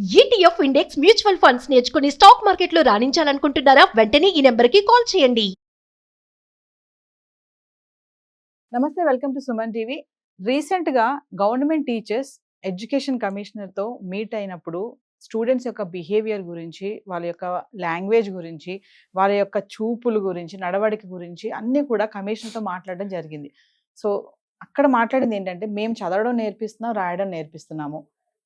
ETF index mutual funds నేర్చుకుని stock మార్కెట్లో రాణించాలనుకుంటున్నారా? వెంటనే ఈ నెంబర్కి కాల్ చేయండి. నమస్తే, వెల్కమ్ టు సుమన్ టీవీ. రీసెంట్‌గా గవర్నమెంట్ టీచర్స్ ఎడ్యుకేషన్ కమిషనర్‌తో మీట్ అయినప్పుడు స్టూడెంట్స్ యొక్క బిహేవియర్ గురించి, వాళ్ళ యొక్క లాంగ్వేజ్ గురించి, వాళ్ళ యొక్క చూపులు గురించి, నడవడిక గురించి అన్నీ కూడా కమిషనర్‌తో మాట్లాడడం జరిగింది. సో, అక్కడ మాట్లాడింది ఏంటంటే, మేము చదవడం నేర్పిస్తున్నాం, రాయడం నేర్పిస్తున్నాము.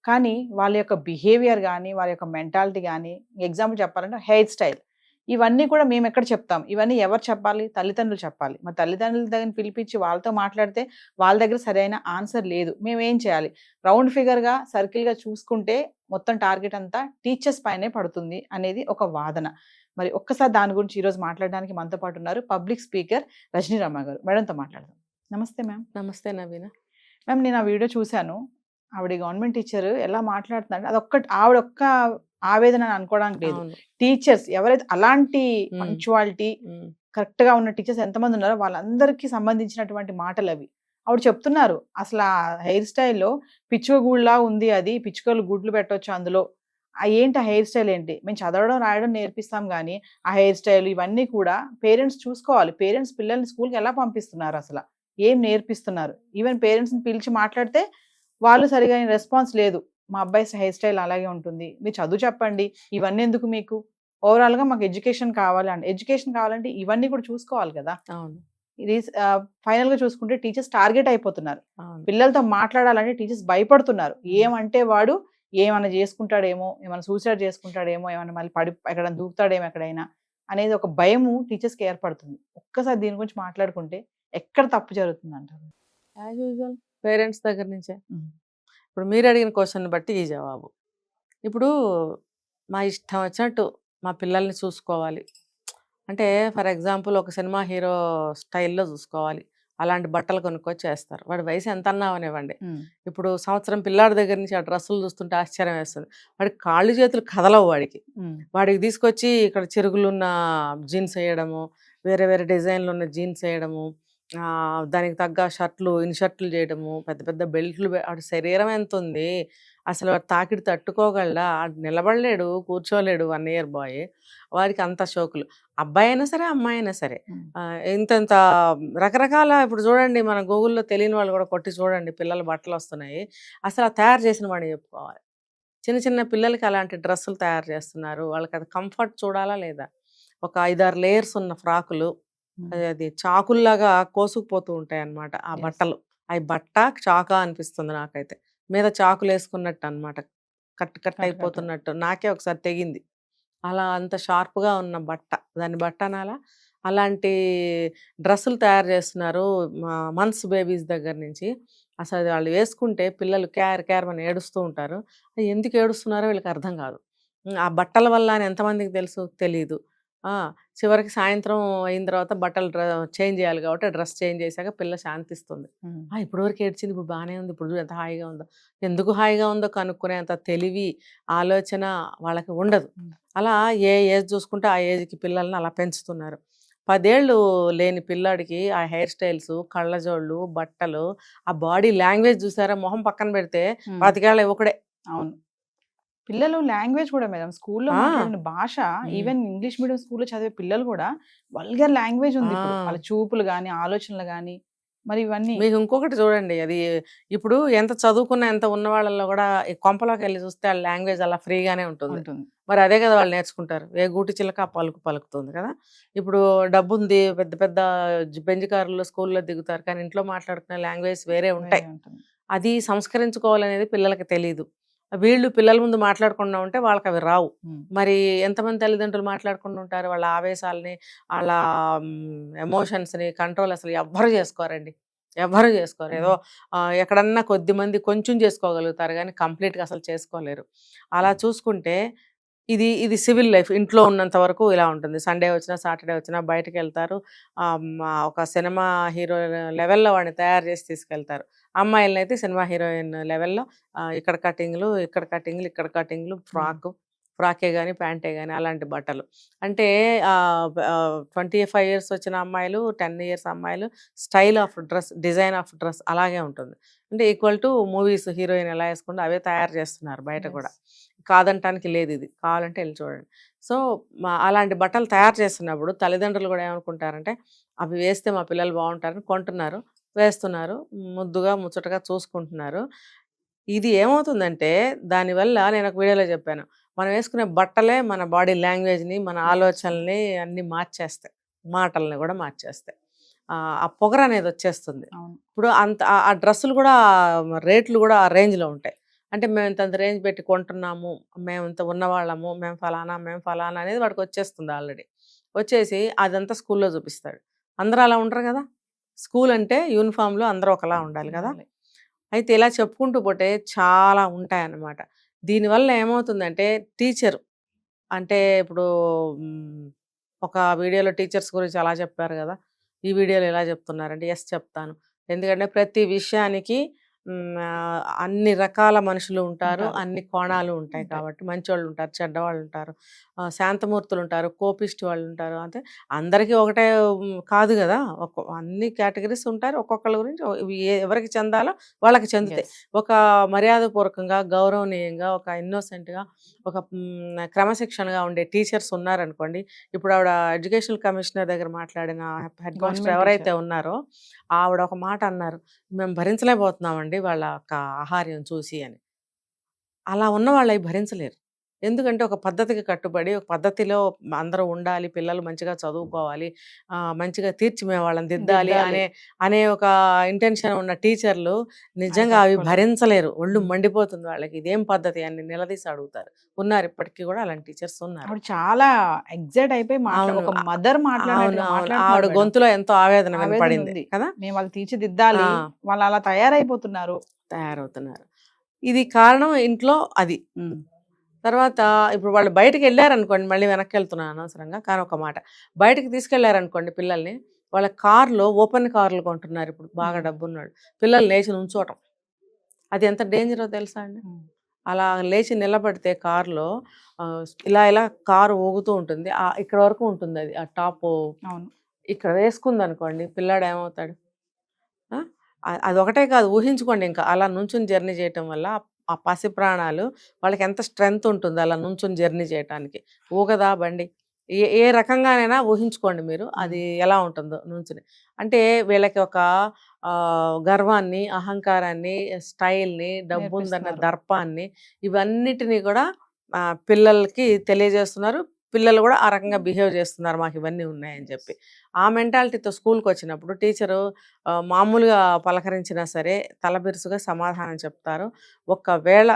కానీ వాళ్ళ యొక్క బిహేవియర్ గానీ, వాళ్ళ యొక్క మెంటాలిటీ గానీ, ఎగ్జాంపుల్ చెప్పాలంటే హెయిర్ స్టైల్. ఇవన్నీ కూడా మేమెక్కడ చెప్తాం? ఇవన్నీ ఎవరు చెప్పాలి? తల్లిదండ్రులు చెప్పాలి. మరి తల్లిదండ్రుల దగ్గర పిలిపించి వాళ్ళతో మాట్లాడితే వాళ్ళ దగ్గర సరైన ఆన్సర్ లేదు. మేమేం చేయాలి? రౌండ్ ఫిగర్‌గా, సర్కిల్‌గా చూసుకుంటే మొత్తం టార్గెట్ అంతా టీచర్స్ పైనే పడుతుంది అనేది ఒక వాదన. మరి ఒక్కసారి దాని గురించి ఈరోజు మాట్లాడడానికి మనతో పాటు ఉన్నారు పబ్లిక్ స్పీకర్ రజనీ రమ గారు. మేడంతో మాట్లాడదాం. నమస్తే మ్యామ్. నమస్తే నవీన. మ్యామ్, నేను ఆ వీడియో చూశాను. ఆవిడ గవర్నమెంట్ టీచర్ ఎలా మాట్లాడుతున్నారంటే ఆవిడొక్క ఆవేదన అని అనుకోవడానికి లేదు. అవును. టీచర్స్ ఎవరైతే అలాంటి పంక్చువాలిటీ కరెక్ట్‌గా ఉన్న టీచర్స్ ఎంతమంది ఉన్నారో వాళ్ళందరికీ సంబంధించినటువంటి మాటలవి. ఆవిడ చెప్తున్నారు. అసలు ఆ హెయిర్ స్టైల్‌లో పిచ్చుక గూడులా ఉంది అది. పిచ్చుకలు గుడ్లు పెట్టొచ్చు అందులో. ఏంటి ఆ హెయిర్ స్టైల్ ఏంటి? మేము చదవడం, రాయడం నేర్పిస్తాం గానీ, ఆ హెయిర్ స్టైల్ ఇవన్నీ కూడా పేరెంట్స్ చూసుకోవాలి. పేరెంట్స్ పిల్లల్ని స్కూల్‌కి ఎలా పంపిస్తున్నారు అసల? ఏం నేర్పిస్తున్నారు? ఈవెన్ పేరెంట్స్‌ని పిలిచి మాట్లాడితే వాళ్ళు సరిగైన రెస్పాన్స్ లేదు. మా అబ్బాయి హెయిర్ స్టైల్ అలాగే ఉంటుంది. మీరు చదువు చెప్పండి. ఇవన్నీ ఎందుకు మీకు? ఓవరాల్‌గా మాకు ఎడ్యుకేషన్ కావాలి అంటే, ఎడ్యుకేషన్ కావాలంటే ఇవన్నీ కూడా చూసుకోవాలి కదా! అవును. ఇది ఫైనల్‌గా చూసుకుంటే టీచర్స్ టార్గెట్ అయిపోతున్నారు. అవును. పిల్లలతో మాట్లాడాలంటే టీచర్స్ భయపడుతున్నారు. ఏమంటే వాడు ఏమన్నా చేసుకుంటాడేమో, ఏమన్నా సూసైడ్ చేసుకుంటాడేమో, ఏమన్నా మళ్ళీ ఎక్కడైనా దూకుతాడేమో ఎక్కడైనా అనేది ఒక భయము టీచర్స్‌కి ఏర్పడుతుంది. ఒక్కసారి దీని గురించి మాట్లాడుకుంటే ఎక్కడ తప్పు జరుగుతుందంటారు? యాజ్ యూజువల్ పేరెంట్స్ దగ్గర నుంచే. హ్మ్. ఇప్పుడు మీరు అడిగిన క్వశ్చన్ బట్టి ఈ జవాబు. ఇప్పుడు మా ఇష్టం వచ్చినట్టు మా పిల్లల్ని చూసుకోవాలి. అంటే ఫర్ ఎగ్జాంపుల్ ఒక సినిమా హీరో స్టైల్‌లో చూసుకోవాలి. అలాంటి బట్టలు కొనుక్కొచ్చి ఏస్తారు. వాడి వయసు ఎంతన్నా అవనివ్వండి. హ్మ్. ఇప్పుడు సంవత్సరం పిల్లాడి దగ్గర నుంచి ఆ డ్రెస్సులు చూస్తుంటే ఆశ్చర్యం వేస్తుంది. వాడికి కాళ్ళు చేతులు కదలవు వాడికి. హ్మ్. వాడికి తీసుకొచ్చి ఇక్కడ చిరుగులున్న జీన్స్ వేయడము, వేరే వేరే డిజైన్లు ఉన్న జీన్స్ వేయడము, దానికి తగ్గ షర్ట్లు ఇన్‌షర్ట్లు చేయడము, పెద్ద పెద్ద బెల్ట్లు ఆడి శరీరం ఎంత ఉంది, అసలు వాడు తాకిడి తట్టుకోగలడా? ఆడు నిలబడలేడు, కూర్చోలేడు 1 ఇయర్ బాయ్. వాడికి అంత షోకులు. అబ్బాయి అయినా సరే, అమ్మాయి అయినా సరే. హ్మ్. ఇంతంత రకరకాల ఇప్పుడు చూడండి, మన గూగుల్‌లో తెలియని వాళ్ళు కూడా కొట్టి చూడండి, పిల్లల బట్టలు వస్తున్నాయి. అసలు ఆ తయారు చేసిన వాడిని చెప్పుకోవాలి. చిన్న చిన్న పిల్లలకి అలాంటి డ్రెస్సులు తయారు చేస్తున్నారు. వాళ్ళకి అది కంఫర్ట్ చూడాలా లేదా? ఒక 5, 6 లేయర్స్ ఉన్న ఫ్రాకులు, అది చాకుల్లాగా కోసుకుపోతూ ఉంటాయన్నమాట ఆ యెస్. బట్టలు. అయి బట్ట, చాకా అనిపిస్తుంది నాకైతే. మీద చాకులేసుకున్నట్టు అన్నమాట. Cut cut cut cut. అయిపోతున్నట్టు. నాకే ఒకసారి తెగింది. అలా అంత షార్ప్‌గా ఉన్న బట్ట. దాన్ని బట్ట అనాలా? అలాంటి డ్రెస్సులు తయారు చేస్తున్నారు. మంత్స్ బేబీస్ దగ్గర నుంచి. అసలు వాళ్ళు వేసుకుంటే పిల్లలు క్యార్ క్యార్‌మని ఏడుస్తూ ఉంటారు. ఎందుకు ఏడుస్తున్నారో వీళ్ళకి అర్థం కాదు. ఆ బట్టల వల్ల అని ఎంతమందికి తెలుసు? తెలీదు. ఆ! చివరికి సాయంత్రం అయిన తర్వాత బట్టలు చేంజ్ చేయాలి కాబట్టి డ్రెస్ చేంజ్ చేశాక పిల్ల శాంతిస్తుంది. హ్మ్. ఇప్పటివరకు ఏడ్చింది, ఇప్పుడు బానే ఉంది. ఇప్పుడు చూడు ఎంత హాయిగా ఉందో. ఎందుకు హాయిగా ఉందో కనుక్కునేంత తెలివి, ఆలోచన వాళ్ళకి ఉండదు. హ్మ్. అలా ఏ ఏజ్ చూసుకుంటే ఆ ఏజ్‌కి పిల్లల్ని అలా పెంచుతున్నారు. 10 ఏళ్ళు లేని పిల్లాడికి ఆ హెయిర్ స్టైల్సు, కళ్ళజోళ్ళు, బట్టలు, ఆ బాడీ లాంగ్వేజ్ చూసారా? మొహం పక్కన పెడితే హ్మ్. 25 ఏళ్ల యువకుడే. అవును. పిల్లలు లాంగ్వేజ్ కూడా మేడం స్కూల్‌లో ఆ! మాట్లాడిన భాష, ఈవెన్ ఇంగ్లీష్ మీడియం స్కూల్‌లో చదివే పిల్లలు కూడా వల్గర్ లాంగ్వేజ్ ఉంది ఇప్పుడు. ఆ! వాళ్ళ చూపులు గాని, ఆలోచనలు గాని, మరి ఇవన్నీ. మీకు ఇంకొకటి చూడండి. అది ఇప్పుడు ఎంత చదువుకున్న, ఎంత ఉన్న వాళ్ళలో కూడా ఈ కొంపలోకెళ్ళి చూస్తే ఆ లాంగ్వేజ్ అలా ఫ్రీగానే ఉంటుంది. ఉంటుంది. మరి అదే కదా వాళ్ళు నేర్చుకుంటారు. ఏ గూటి చిలక ఆ పలుకు పలుకుతుంది కదా! ఇప్పుడు డబ్బుంది, పెద్ద పెద్ద బెంజ్ కార్‌లో స్కూల్‌లో దిగుతారు. కానీ ఇంట్లో మాట్లాడుకునే లాంగ్వేజ్ వేరే ఉంటాయి. వేరే ఉంటుంది. అది సంస్కరించుకోవాలనేది పిల్లలకి తెలీదు. వీళ్ళు పిల్లల ముందు మాట్లాడకుండా ఉంటే వాళ్ళకవి రావు. హ్మ్. మరి ఎంతమంది తల్లిదండ్రులు మాట్లాడకుండా ఉంటారు? వాళ్ళ ఆవేశాలని, ఆళ్ళ ఎమోషన్స్‌ని కంట్రోల్ అసలు ఎవ్వరు చేసుకోరండి. ఎవ్వరు చేసుకోరు. ఏదో ఎక్కడన్నా కొద్దిమంది కొంచెం చేసుకోగలుగుతారు గానీ కంప్లీట్‌గా అసలు చేసుకోలేరు. అలా చూసుకుంటే ఇది సివిల్ లైఫ్. ఇంట్లో ఉన్నంత వరకు ఇలా ఉంటుంది. సండే వచ్చినా, సాటర్‌డే వచ్చినా బయటికెళ్తారు. ఒక సినిమా హీరో లెవెల్‌లో వాడిని తయారు చేసి తీసుకెళ్తారు. అమ్మాయిలనైతే సినిమా హీరోయిన్ లెవెల్‌లో ఇక్కడ కటింగ్‌లు, ఇక్కడ కటింగ్‌లు, ఇక్కడ కటింగ్‌లు, ఫ్రాకే గాని, ప్యాంటే గాని అలాంటి బట్టలు. అంటే 25 ఇయర్స్ వచ్చిన అమ్మాయిలు, 10 ఇయర్స్ అమ్మాయిలు style of dress, design of dress అలాగే ఉంటుంది. అంటే ఈక్వల్ టు మూవీస్ హీరోయిన్ ఎలా ఏసుకుందో అవే తయారు చేస్తున్నారు బయట కూడా. యెస్. కాదంటానికి లేదు, ఇది కావాలంటే వెళ్ళి చూడండి. సో అలాంటి బట్టలు తయారు చేస్తున్నప్పుడు తల్లిదండ్రులు కూడా ఏమనుకుంటారంటే అవి వేస్తే మా పిల్లలు బాగుంటారని కొంటున్నారు, వేస్తున్నారు, ముద్దుగా ముచ్చటగా చూసుకుంటున్నారు. ఇది ఏమవుతుందంటే దానివల్ల నేను ఒక వీడియోలో చెప్పాను, మనం వేసుకునే బట్టలే మన బాడీ లాంగ్వేజ్ని, మన ఆలోచనల్ని అన్ని మార్చేస్తాయి, మాటల్ని కూడా మార్చేస్తాయి. ఆ పొగర అనేది వచ్చేస్తుంది. ఇప్పుడు అంత ఆ డ్రెస్సులు కూడా రేట్లు కూడా ఆ రేంజ్లో ఉంటాయి. అంటే మేము ఇంత రేంజ్ పెట్టి కొంటున్నాము, మేము ఇంత ఉన్నవాళ్ళము, మేము ఫలానా అనేది వాడికి వచ్చేస్తుంది ఆల్రెడీ. వచ్చేసి అదంతా స్కూల్లో చూపిస్తాడు. అందరూ అలా ఉండరు కదా, స్కూల్ అంటే యూనిఫామ్లో అందరూ ఒకలా ఉండాలి కదా. అయితే ఇలా చెప్పుకుంటూ పోతే చాలా ఉంటాయన్నమాట. దీనివల్ల ఏమవుతుందంటే టీచర్ అంటే ఇప్పుడు ఒక వీడియోలో టీచర్స్ గురించి అలా చెప్పారు కదా, ఈ వీడియోలో ఎలా చెప్తున్నారంటే ఎస్ చెప్తాను. ఎందుకంటే ప్రతి విషయానికి అన్ని రకాల మనుషులు ఉంటారు, అన్ని కోణాలు ఉంటాయి కాబట్టి. మంచివాళ్ళు ఉంటారు, చెడ్డవాళ్ళు ఉంటారు, శాంతమూర్తులు ఉంటారు, కోపిస్ట్ వాళ్ళు ఉంటారు. అంటే అందరికీ ఒకటే కాదు కదా, అన్ని కేటగిరీస్ ఉంటారు. ఒక్కొక్కళ్ళ గురించి ఎవరికి చెందాలో వాళ్ళకి చెందుతాయి. ఒక మర్యాదపూర్వకంగా, గౌరవనీయంగా, ఒక ఇన్నోసెంట్గా, ఒక క్రమశిక్షణగా ఉండే టీచర్స్ ఉన్నారనుకోండి. ఇప్పుడు ఆవిడ ఎడ్యుకేషన్ కమిషనర్ దగ్గర మాట్లాడిన హెడ్ మాస్టర్ ఎవరైతే ఉన్నారో ఆవిడ ఒక మాట అన్నారు, మేము భరించలేకపోతున్నామండి వాళ్ళ ఆహార్యం చూసి అని. అలా ఉన్న వాళ్ళు అవి భరించలేరు. ఎందుకంటే ఒక పద్ధతికి కట్టుబడి, ఒక పద్ధతిలో అందరూ ఉండాలి, పిల్లలు మంచిగా చదువుకోవాలి, మంచిగా తీర్చి మేము వాళ్ళని దిద్దాలి అనే ఒక ఇంటెన్షన్ ఉన్న టీచర్లు నిజంగా అవి భరించలేరు. ఒళ్ళు మండిపోతుంది వాళ్ళకి, ఇదేం పద్ధతి అని నిలదీసి అడుగుతారు. ఉన్నారు, ఇప్పటికీ కూడా అలాంటి టీచర్స్ ఉన్నారు. చాలా ఎగ్జైట్ అయిపోయి ఒక మదర్ ఆవిడ గొంతులో ఎంతో ఆవేదన వినపడింది కదా. మేము వాళ్ళు తీర్చిదిద్దాలి, వాళ్ళు అలా తయారవుతున్నారు. ఇది కారణం ఇంట్లో అది. తర్వాత ఇప్పుడు వాళ్ళు బయటకు వెళ్ళారనుకోండి, మళ్ళీ వెనక్కి వెళ్తున్నాను అనవసరంగా, కానీ ఒక మాట, బయటకు తీసుకెళ్లారనుకోండి పిల్లల్ని, వాళ్ళ కార్లో ఓపెన్ కార్లు కొంటున్నారు ఇప్పుడు, బాగా డబ్బున్నాడు, పిల్లలు లేచి నుంచోటం, అది ఎంత డేంజరో తెలుసా అండి. అలా లేచి నిలబడితే కారులో ఇలా కారు ఊగుతూ ఉంటుంది, ఇక్కడ వరకు ఉంటుంది అది, ఆ టాప్ ఇక్కడ వేసుకుంది అనుకోండి, పిల్లాడు ఏమవుతాడు. అది ఒకటే కాదు, ఊహించుకోండి, ఇంకా అలా నుంచుని జర్నీ చేయటం వల్ల ఆ పసి ప్రాణాలు వాళ్ళకి ఎంత స్ట్రెంగ్త్ ఉంటుంది అలా నుంచుని జర్నీ చేయడానికి. ఊగదా బండి, ఏ రకంగానైనా ఊహించుకోండి మీరు, అది ఎలా ఉంటుందో నుంచుని. అంటే వీళ్ళకి ఒక గర్వాన్ని, అహంకారాన్ని, స్టైల్ని, డబ్బు ఉందన్న దర్పాన్ని, ఇవన్నిటినీ కూడా పిల్లలకి తెలియజేస్తున్నారు. పిల్లలు కూడా ఆ రకంగా బిహేవ్ చేస్తున్నారు, మాకు ఇవన్నీ ఉన్నాయని చెప్పి. ఆ మెంటాలిటీతో స్కూల్కి వచ్చినప్పుడు టీచరు మామూలుగా పలకరించినా సరే తలబిరుసుగా సమాధానం చెప్తారు. ఒకవేళ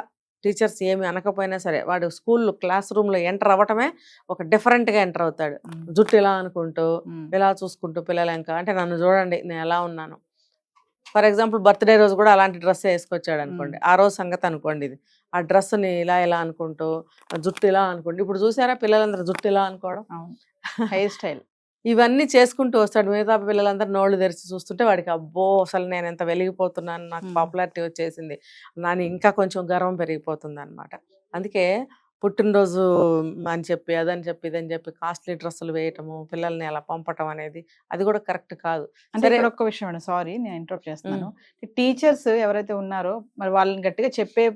టీచర్స్ ఏమి అనకపోయినా సరే వాడు స్కూల్ క్లాస్ రూమ్లో ఎంటర్ అవ్వటమే ఒక డిఫరెంట్గా ఎంటర్ అవుతాడు. జుట్టు ఇలా అనుకుంటూ, ఇలా చూసుకుంటూ పిల్లలు ఇంకా, అంటే నన్ను చూడండి నేను ఎలా ఉన్నాను. ఫర్ ఎగ్జాంపుల్ బర్త్డే రోజు కూడా అలాంటి డ్రెస్ వేసుకొచ్చాడు అనుకోండి, ఆ రోజు సంగతి అనుకోండి ఇది, ఆ డ్రెస్ని ఇలా అనుకుంటూ, జుట్టు ఇలా అనుకోండి. ఇప్పుడు చూసారా పిల్లలందరూ జుట్టు ఇలా అనుకోవడం, హెయిర్ స్టైల్, ఇవన్నీ చేసుకుంటూ వస్తాడు. మిగతా పిల్లలందరూ నోళ్ళు తెరిచి చూస్తుంటే వాడికి అబ్బో అసలు నేను ఎంత వెలిగిపోతున్నాను, నాకు పాపులారిటీ వచ్చేసింది, నాని ఇంకా కొంచెం గర్వం పెరిగిపోతుంది అనమాట. అందుకే పుట్టినరోజు అని చెప్పి అదని చెప్పి ఇదని చెప్పి కాస్ట్లీ డ్రెస్సులు వేయటము, పిల్లల్ని అలా పంపటం అనేది అది కూడా కరెక్ట్ కాదు. అంటే ఒక్క విషయం అండి, సారీ నేను ఇంటరప్ట్ చేస్తున్నాను, టీచర్స్ ఎవరైతే ఉన్నారో మరి వాళ్ళని గట్టిగా చెప్పే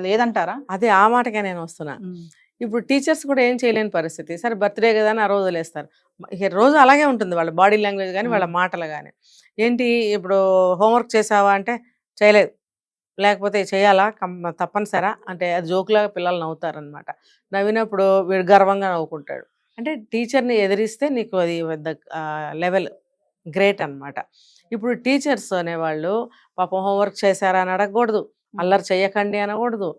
లేదంటారా? అదే ఆ మాటకే నేను వస్తున్నా. ఇప్పుడు టీచర్స్ కూడా ఏం చేయలేని పరిస్థితి. సరే బర్త్డే కదా అని ఆ రోజు వదిలేస్తారు, రోజు అలాగే ఉంటుంది వాళ్ళ బాడీ లాంగ్వేజ్ కానీ వాళ్ళ మాటలు కానీ. ఏంటి ఇప్పుడు హోంవర్క్ చేసావా అంటే చేయలేదు, లేకపోతే చేయాలా తప్పనిసరా అంటే అది జోకులాగా పిల్లలు నవ్వుతారనమాట. నవ్వినప్పుడు వీడు గర్వంగా నవ్వుకుంటాడు. అంటే టీచర్ని ఎదిరిస్తే నీకు అది పెద్ద లెవెల్ గ్రేట్ అనమాట. ఇప్పుడు టీచర్స్ అనేవాళ్ళు పాపం హోంవర్క్ చేశారా అని అడగకూడదు, అల్లరి చెయ్యకండి అనకూడదు,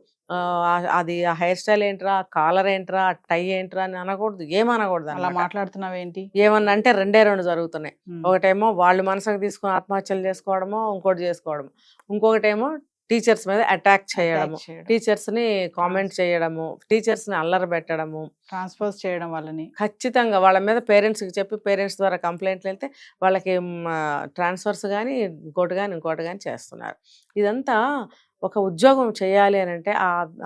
అది ఆ హెయిర్ స్టైల్ ఏంట్రా, కాలర్ ఏంట్రా, టై ఏంట్రా అని అనకూడదు, ఏమనకూడదు. అలా మాట్లాడుతున్నావు ఏంటి ఏమన్నా అంటే రెండు జరుగుతున్నాయి. ఒకటేమో వాళ్ళు మనసుకు తీసుకుని ఆత్మహత్యలు చేసుకోవడమో, ఇంకోటి చేసుకోవడము, ఇంకొకటేమో టీచర్స్ మీద అటాక్ చేయడము, టీచర్స్ని కామెంట్ చేయడము, టీచర్స్ని అల్లరి పెట్టడము, ట్రాన్స్ఫర్స్ చేయడం, వాళ్ళని ఖచ్చితంగా వాళ్ళ మీద పేరెంట్స్కి చెప్పి పేరెంట్స్ ద్వారా కంప్లైంట్లు వెళ్తే వాళ్ళకి ట్రాన్స్ఫర్స్ కానీ ఇంకోటి కానీ చేస్తున్నారు. ఇదంతా ఒక ఉద్యోగం చేయాలి అని అంటే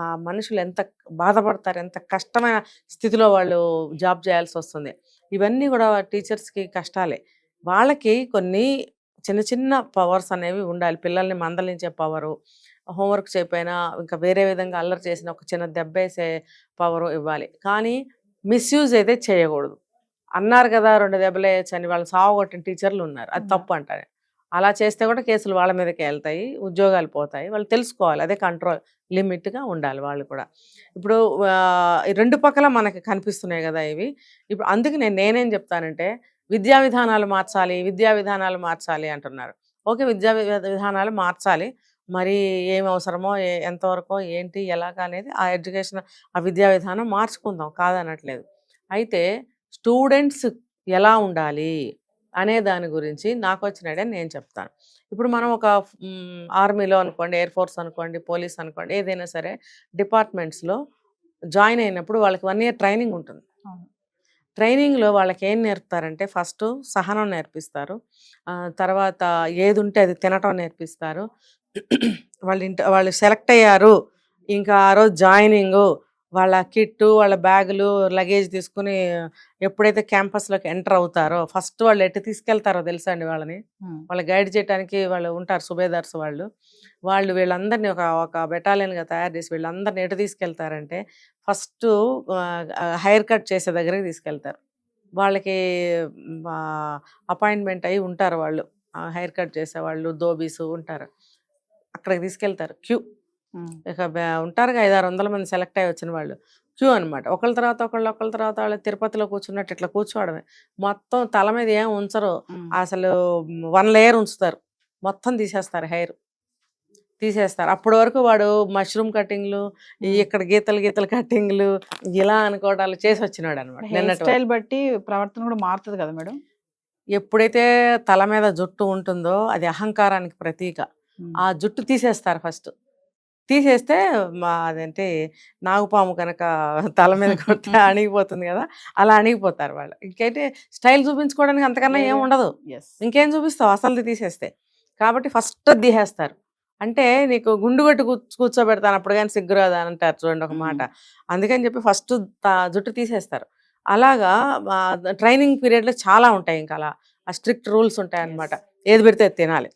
ఆ మనుషులు ఎంత బాధపడతారు, ఎంత కష్టమైన స్థితిలో వాళ్ళు జాబ్ చేయాల్సి వస్తుంది. ఇవన్నీ కూడా టీచర్స్కి కష్టాలే. వాళ్ళకి కొన్ని చిన్న చిన్న పవర్స్ అనేవి ఉండాలి, పిల్లల్ని మందలించే పవరు, హోంవర్క్ చేయకపోయినా ఇంకా వేరే విధంగా అల్లరి చేసిన ఒక చిన్న దెబ్బేసే పవర్ ఇవ్వాలి. కానీ మిస్యూజ్ అయితే చేయకూడదు. అన్నారు కదా 2 దెబ్బలు వేయచ్చు అని, వాళ్ళు సావగొట్టిన టీచర్లు ఉన్నారు. అది తప్పు అంటారు. అలా చేస్తే కూడా కేసులు వాళ్ళ మీదకే వెళ్తాయి, ఉద్యోగాలు పోతాయి. వాళ్ళు తెలుసుకోవాలి, అదే కంట్రోల్ లిమిట్గా ఉండాలి వాళ్ళు కూడా. ఇప్పుడు ఈ 2 పక్కల మనకి కనిపిస్తున్నాయి కదా ఇవి. ఇప్పుడు అందుకు నేనేం చెప్తానంటే విద్యా విధానాలు మార్చాలి, విద్యా విధానాలు మార్చాలి అంటున్నారు. ఓకే, విధానాలు మార్చాలి. మరి ఏం అవసరమో ఎంతవరకో ఏంటి ఎలాగా అనేది ఆ ఎడ్యుకేషన్ ఆ విద్యా విధానం మార్చుకుందాం, కాదనట్లేదు. అయితే స్టూడెంట్స్ ఎలా ఉండాలి అనే దాని గురించి నాకు వచ్చిన ఐడియా నేను చెప్తాను. ఇప్పుడు మనం ఒక ఆర్మీలో అనుకోండి, ఎయిర్ ఫోర్స్ అనుకోండి, పోలీస్ అనుకోండి, ఏదైనా సరే డిపార్ట్మెంట్స్లో జాయిన్ అయినప్పుడు వాళ్ళకి 1 ఇయర్ ట్రైనింగ్ ఉంటుంది. ట్రైనింగ్లో వాళ్ళకి ఏం నేర్పుతారంటే ఫస్ట్ సహనం నేర్పిస్తారు, తర్వాత ఏది ఉంటే అది తినటం నేర్పిస్తారు. వాళ్ళు సెలెక్ట్ అయ్యారు, ఇంకా ఆ రోజు జాయినింగు, వాళ్ళ కిట్టు, వాళ్ళ బ్యాగులు, లగేజ్ తీసుకుని ఎప్పుడైతే క్యాంపస్లోకి ఎంటర్ అవుతారో ఫస్ట్ వాళ్ళు ఎటు తీసుకెళ్తారో తెలుసా అండి వాళ్ళని. వాళ్ళు గైడ్ చేయడానికి వాళ్ళు ఉంటారు, సుబేదార్స్ వాళ్ళు వీళ్ళందరినీ ఒక బెటాలియన్గా తయారు చేసి వీళ్ళందరినీ ఎటు తీసుకెళ్తారంటే ఫస్ట్ హెయిర్ కట్ చేసే దగ్గరికి తీసుకెళ్తారు. వాళ్ళకి అపాయింట్మెంట్ అయ్యి ఉంటారు, వాళ్ళు హెయిర్ కట్ చేసేవాళ్ళు, ధోబీసు ఉంటారు, అక్కడికి తీసుకెళ్తారు. క్యూ ఇక ఉంటారుగా 500-600 మంది సెలెక్ట్ అయ్యి వచ్చిన వాళ్ళు, క్యూ అనమాట. ఒకళ్ళ తర్వాత వాళ్ళు తిరుపతిలో కూర్చున్నట్టు ఇట్లా కూర్చోవడమే. మొత్తం తల మీద ఏం ఉంచరు, అసలు 1 లేయర్ ఉంచుతారు, మొత్తం తీసేస్తారు, తీసేస్తారు. అప్పటి వరకు వాడు మష్రూమ్ కటింగ్లు, ఇక్కడ గీతలు కటింగ్లు ఇలా అనుకోవడాలు చేసి వచ్చినాడు అనమాట. హెయిర్ స్టైల్ బట్టి ప్రవర్తన కూడా మారుతుంది కదా మేడం. ఎప్పుడైతే తల మీద జుట్టు ఉంటుందో అది అహంకారానికి ప్రతీక. ఆ జుట్టు తీసేస్తారు ఫస్ట్. తీసేస్తే అదేంటి నాగుపాము కనుక తల మీద కొడితే అణిగిపోతుంది కదా, అలా అణిగిపోతారు వాళ్ళు. ఇంకైతే స్టైల్ చూపించుకోవడానికి అంతకన్నా ఏం ఉండదు, ఇంకేం చూపిస్తావు అసలు తీసేస్తే. కాబట్టి ఫస్ట్ తీసేస్తారు. అంటే నీకు గుండు కొట్టి కూర్చోబెడతాను అప్పుడు కానీ సిగ్గురాదు అని అంటారు చూడండి ఒక మాట. అందుకని చెప్పి ఫస్ట్ జుట్టు తీసేస్తారు. అలాగా ట్రైనింగ్ పీరియడ్లో చాలా ఉంటాయి, ఇంకా అలా ఆ స్ట్రిక్ట్ రూల్స్ ఉంటాయి అన్నమాట. ఏది పెడితే అది తినాలి,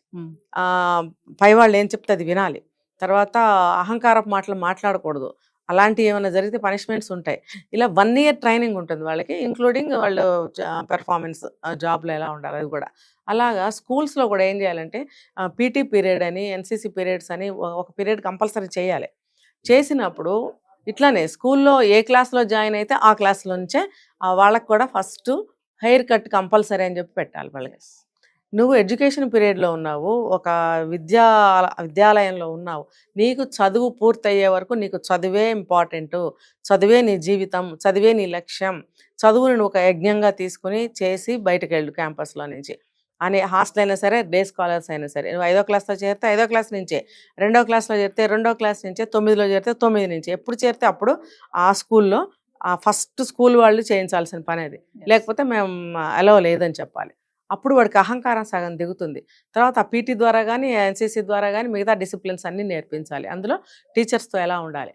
పై వాళ్ళు ఏం చెప్తే అది వినాలి, తర్వాత అహంకారపు మాటలు మాట్లాడకూడదు, అలాంటివి ఏమైనా జరిగితే పనిష్మెంట్స్ ఉంటాయి. ఇలా 1 ఇయర్ ట్రైనింగ్ ఉంటుంది వాళ్ళకి, ఇంక్లూడింగ్ వాళ్ళు పెర్ఫార్మెన్స్ జాబ్లో ఎలా ఉండాలి అది కూడా. అలాగా స్కూల్స్లో కూడా ఏం చేయాలంటే పీటీ పీరియడ్ అని, ఎన్సీసీ పీరియడ్స్ అని ఒక పీరియడ్ కంపల్సరీ చేయాలి. చేసినప్పుడు ఇట్లానే స్కూల్లో ఏ క్లాస్లో జాయిన్ అయితే ఆ క్లాస్లో నుంచే వాళ్ళకి కూడా ఫస్ట్ హెయిర్ కట్ కంపల్సరీ అని చెప్పి పెట్టాలి వాళ్ళకి. నువ్వు ఎడ్యుకేషన్ పీరియడ్లో ఉన్నావు, ఒక విద్యాలయంలో ఉన్నావు, నీకు చదువు పూర్తయ్యే వరకు నీకు చదువే ఇంపార్టెంటు, చదువే నీ జీవితం, చదివే నీ లక్ష్యం, చదువుని నువ్వు ఒక యజ్ఞంగా తీసుకుని చేసి బయటకు వెళ్ళు క్యాంపస్లో నుంచి అని. హాస్టల్ అయినా సరే, డే స్కాలర్స్ అయినా సరే, నువ్వు 5వ క్లాస్లో చేరితే 5వ క్లాస్ నుంచే, 2వ క్లాస్లో చేరితే 2వ క్లాస్ నుంచే, 9లో చేరితే 9 నుంచి, ఎప్పుడు చేరితే అప్పుడు ఆ స్కూల్లో ఆ ఫస్ట్ స్కూల్ వాళ్ళు చేయించాల్సిన పని అది, లేకపోతే మేము అలో లేదని చెప్పాలి. అప్పుడు వాడికి అహంకారం సగం దిగుతుంది. తర్వాత ఆ పీటీ ద్వారా కానీ, ఎన్సీసీ ద్వారా కానీ మిగతా డిసిప్లిన్స్ అన్నీ నేర్పించాలి. అందులో టీచర్స్తో ఎలా ఉండాలి,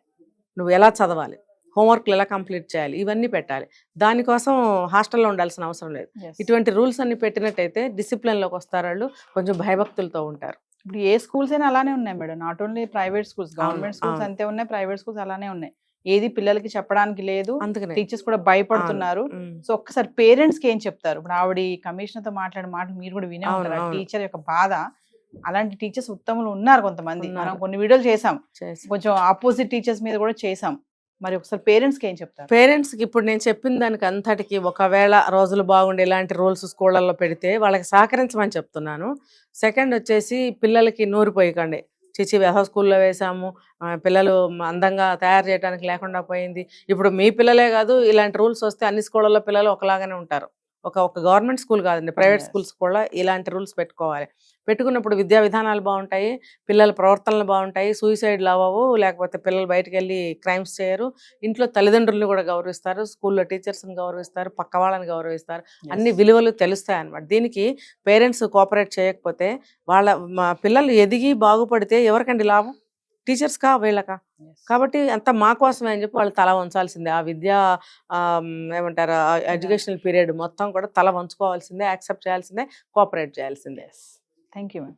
నువ్వు ఎలా చదవాలి, హోంవర్క్లు ఎలా కంప్లీట్ చేయాలి, ఇవన్నీ పెట్టాలి. దానికోసం హాస్టల్లో ఉండాల్సిన అవసరం లేదు. ఇటువంటి రూల్స్ అన్ని పెట్టినట్టయితే డిసిప్లిన్లోకి వస్తారు, వాళ్ళు కొంచెం భయభక్తులతో ఉంటారు. ఇప్పుడు ఏ స్కూల్స్ అయినా అలానే ఉన్నాయి madam, not only private schools, government schools అంతే ఉన్నాయి, ప్రైవేట్ స్కూల్స్ అలానే ఉన్నాయి. ఏది పిల్లలకి చెప్పడానికి లేదు, అందుకనే టీచర్స్ కూడా భయపడుతున్నారు. సో ఒక్కసారి పేరెంట్స్ కి ఏం చెప్తారు? ఇప్పుడు ఆవిడ కమిషనర్ తో మాట్లాడే మాటలు మీరు కూడా వినే ఉంటారు, టీచర్ యొక్క బాధ. అలాంటి టీచర్స్ ఉత్తములు ఉన్నారు కొంతమంది, మనం కొన్ని వీడియోలు చేసాం, కొంచెం ఆపోజిట్ టీచర్స్ మీద కూడా చేసాం. మరి ఒకసారి పేరెంట్స్ కి ఏం చెప్తారు? పేరెంట్స్కి ఇప్పుడు నేను చెప్పిన దానికి అంతటికి ఒకవేళ రోజులు బాగుండి ఇలాంటి రూల్స్ స్కూళ్ళల్లో పెడితే వాళ్ళకి సహకరించమని చెప్తున్నాను. సెకండ్ వచ్చేసి పిల్లలకి నూరిపోయకండి, చిచి స్కూల్లో వేసాము, పిల్లలు అందంగా తయారు చేయడానికి లేకుండా పోయింది. ఇప్పుడు మీ పిల్లలే కాదు, ఇలాంటి రూల్స్ వస్తే అన్ని స్కూళ్ళల్లో పిల్లలు ఒకలాగానే ఉంటారు. ఒక గవర్నమెంట్ స్కూల్ కాదండి, ప్రైవేట్ స్కూల్స్ కూడా ఇలాంటి రూల్స్ పెట్టుకోవాలి. పెట్టుకున్నప్పుడు విద్యా విధానాలు బాగుంటాయి, పిల్లల ప్రవర్తనలు బాగుంటాయి, సూసైడ్లు అవ్వవు, లేకపోతే పిల్లలు బయటకు వెళ్ళి క్రైమ్స్ చేయరు, ఇంట్లో తల్లిదండ్రులను కూడా గౌరవిస్తారు, స్కూల్లో టీచర్స్ని గౌరవిస్తారు, పక్క వాళ్ళని గౌరవిస్తారు, అన్ని విలువలు తెలుస్తాయి అన్నమాట. దీనికి పేరెంట్స్ కోఆపరేట్ చేయకపోతే మా పిల్లలు ఎదిగి బాగుపడితే ఎవరికండి లాభం? టీచర్స్కా వీళ్ళకా? కాబట్టి అంతా మా కోసమే అని చెప్పి వాళ్ళు తల వంచాల్సిందే. ఆ విద్యా ఏమంటారు ఎడ్యుకేషనల్ పీరియడ్ మొత్తం కూడా తల వంచుకోవాల్సిందే, యాక్సెప్ట్ చేయాల్సిందే, కోఆపరేట్ చేయాల్సిందే. Thank you ma'am.